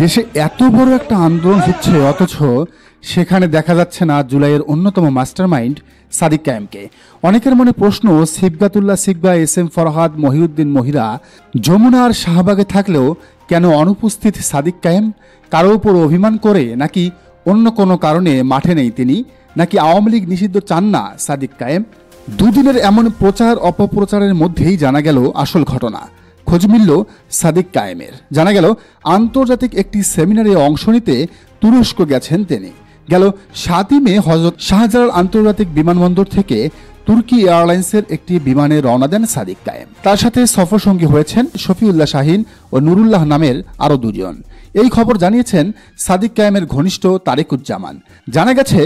দেশে এত বড় একটা আন্দোলন হচ্ছে, অথচ সেখানে দেখা যাচ্ছে না জুলাইয়ের অন্যতম মাস্টারমাইন্ড সাদিক কায়েমকে। অনেকের মনে প্রশ্ন, সিবগাতুল্লাহ সিকবা, এস এম ফরহাদ, মহিউদ্দিন মহিরা যমুনা আর শাহবাগে থাকলেও কেন অনুপস্থিত সাদিক কায়েম? কারো উপর অভিমান করে, নাকি অন্য কোনো কারণে মাঠে নেই তিনি, নাকি আওয়ামী লীগ নিষিদ্ধ চান না সাদিক কায়েম? দুদিনের এমন প্রচার অপপ্রচারের মধ্যেই জানা গেল আসল ঘটনা। খোঁজ মিলল সাদিক কায়েমের। জানা গেল আন্তর্জাতিক একটি সেমিনারে অংশ নিতে তুরস্ক গেছেন তিনি। গেল 7ই মে হযরত শাহজালাল আন্তর্জাতিক বিমানবন্দর থেকে তুর্কি এয়ারলাইন্সের একটি বিমানে রওনা দেন সাদিক কায়েম। তার সাথে সফরসঙ্গী হয়েছেন শফিউল্লাহ শাহিন ও নুরুল্লাহ নামের আরও দুজন। এই খবর জানিয়েছেন সাদিক কায়েমের ঘনিষ্ঠ তারেকুজ্জামান। জানা গেছে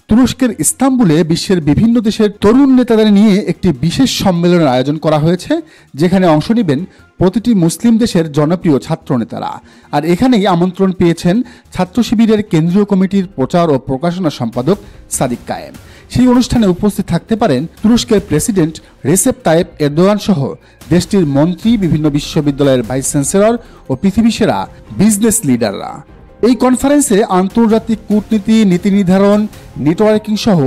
তুরস্কের ইস্তাম্বুলে বিশ্বের বিভিন্ন দেশের তরুণ নেতাদের নিয়ে একটি বিশেষ সম্মেলনের আয়োজন করা হয়েছে, যেখানে অংশ নেবেন প্রতিটি মুসলিম দেশের জনপ্রিয় ছাত্র নেতারা। আর এখানেই আমন্ত্রণ পেয়েছেন ছাত্র শিবিরের কেন্দ্রীয় কমিটির প্রচার ও প্রকাশনা সম্পাদক সাদিক কায়েম। সেই অনুষ্ঠানে উপস্থিত থাকতে পারেন তুরস্কের প্রেসিডেন্ট রেসেপ তাইয়েপ এরদোয়ান সহ দেশটির মন্ত্রী, বিভিন্ন বিশ্ববিদ্যালয়ের ভাইস চ্যান্সেলর ও পৃথিবী সেরা বিজনেস লিডাররা। এই কনফারেন্সে আন্তর্জাতিক কূটনীতি, নীতি নির্ধারণ, নেটওয়ার্কিং সহ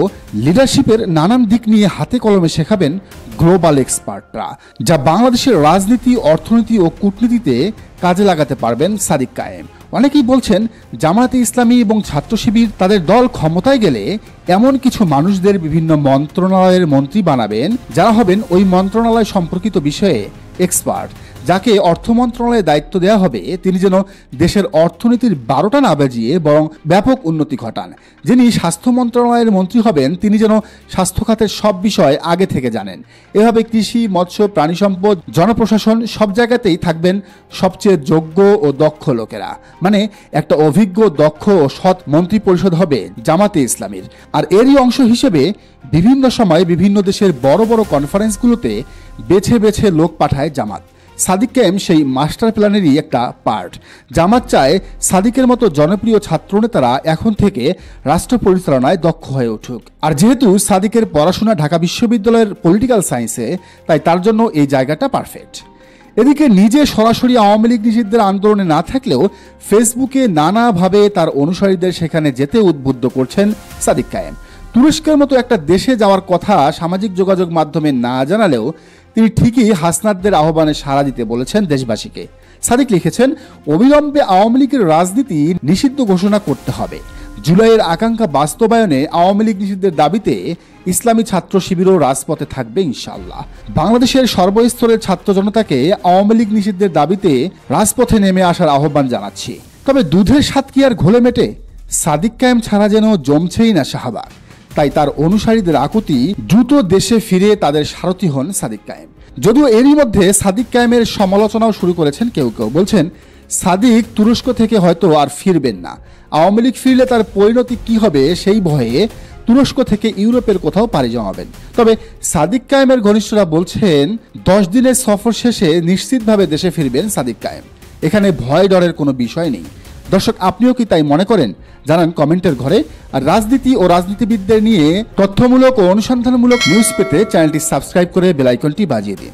লিডারশিপের নানান দিক নিয়ে হাতে কলমে শেখাবেন গ্লোবাল এক্সপার্টরা, যা বাংলাদেশের রাজনীতি, অর্থনীতি ও কূটনীতিতে কাজে লাগাতে পারবেন সাদিক কায়েম। অনেকেই বলছেন জামায়াতে ইসলামী এবং ছাত্র শিবির তাদের দল ক্ষমতায় গেলে এমন কিছু মানুষদের বিভিন্ন মন্ত্রণালয়ের মন্ত্রী বানাবেন, যারা হবেন ওই মন্ত্রণালয় সম্পর্কিত বিষয়ে এক্সপার্ট। যাকে অর্থ মন্ত্রণালয়ে দায়িত্ব দেওয়া হবে, তিনি যেন দেশের অর্থনীতির 12টা না বাজিয়ে বরং ব্যাপক উন্নতি ঘটান। যিনি স্বাস্থ্য মন্ত্রণালয়ের মন্ত্রী হবেন, তিনি যেন স্বাস্থ্য খাতের সব বিষয় আগে থেকে জানেন। এভাবে কৃষি, মৎস্য, প্রাণী সম্পদ, জনপ্রশাসন সব জায়গাতেই থাকবেন সবচেয়ে যোগ্য ও দক্ষ লোকেরা। মানে একটা অভিজ্ঞ, দক্ষ ও সৎ মন্ত্রী পরিষদ হবে জামাতে ইসলামীর। আর এরই অংশ হিসেবে বিভিন্ন সময় বিভিন্ন দেশের বড় বড় কনফারেন্সগুলোতে বেছে বেছে লোক পাঠায় জামাত। সাদিক কায়েম সেই মাস্টার প্ল্যানেরই একটা পার্ট। জামাত চায় সাদিকের মতো জনপ্রিয় ছাত্রনেতারা এখন থেকে রাষ্ট্র পরিচালনায় দক্ষ হয়ে উঠুক। আর যেহেতু সাদিকের পড়াশোনা ঢাকা বিশ্ববিদ্যালয়ের পলিটিক্যাল সায়েন্সে, তাই তার জন্য এই জায়গাটা পারফেক্ট। এদিকে নিজে সরাসরি আওয়ামী লীগ নিষিদ্ধের আন্দোলনে না থাকলেও ফেসবুকে নানাভাবে তার অনুসারীদের সেখানে যেতে উদ্বুদ্ধ করছেন সাদিক কায়েম। তুরস্কের মতো একটা দেশে যাওয়ার কথা সামাজিক যোগাযোগ মাধ্যমে না জানালেও তিনি ঠিকই হাসনাতদের আহ্বানে সাড়া দিতে বলেছেন দেশবাসীকে। সাদিক লিখেছেন, অবিলম্বে আওয়ামী লীগের রাজনীতি নিষিদ্ধ ঘোষণা করতে হবে। জুলাইয়ের আকাঙ্ক্ষা বাস্তবায়নে আওয়ামী লীগ নিষিদ্ধের দাবিতে ইসলামী ছাত্র শিবিরও রাজপথে থাকবে ইনশাআল্লাহ। বাংলাদেশের সর্বস্তরের ছাত্র জনতাকে আওয়ামী লীগ নিষিদ্ধের দাবিতে রাজপথে নেমে আসার আহ্বান জানাচ্ছি। তবে দুধের স্বাদ কি আর ঘোলে মেটে? সাদিক কায়েম ছাড়া যেন জমছেই না শাহবাগ। তাই তার অনুসারীদের আকুতি, দ্রুত দেশে ফিরে তাদের সারথি হন সাদিক কায়েম। যদিও এরই মধ্যে সাদিক কায়েমের সমালোচনাও শুরু করেছেন কেউ কেউ। বলছেন সাদিক তুরস্ক থেকে হয়তো আর ফিরবেন না। আওয়ামী লীগ ফিরলে তার পরিণতি কি হবে সেই ভয়ে তুরস্ক থেকে ইউরোপের কোথাও পাড়ি জমাবেন। তবে সাদিক কায়েমের ঘনিষ্ঠরা বলছেন 10 দিনের সফর শেষে নিশ্চিতভাবে দেশে ফিরবেন সাদিক কায়েম। এখানে ভয় ডরের কোনো বিষয় নেই। দর্শক, আপনিও কি তাই মনে করেন? জানান কমেন্টের ঘরে। আর রাজনীতি ও রাজনীতিবিদদের নিয়ে তথ্যমূলক ও অনুসন্ধানমূলক নিউজ পেতে চ্যানেলটি সাবস্ক্রাইব করে বেল আইকনটি বাজিয়ে দিন।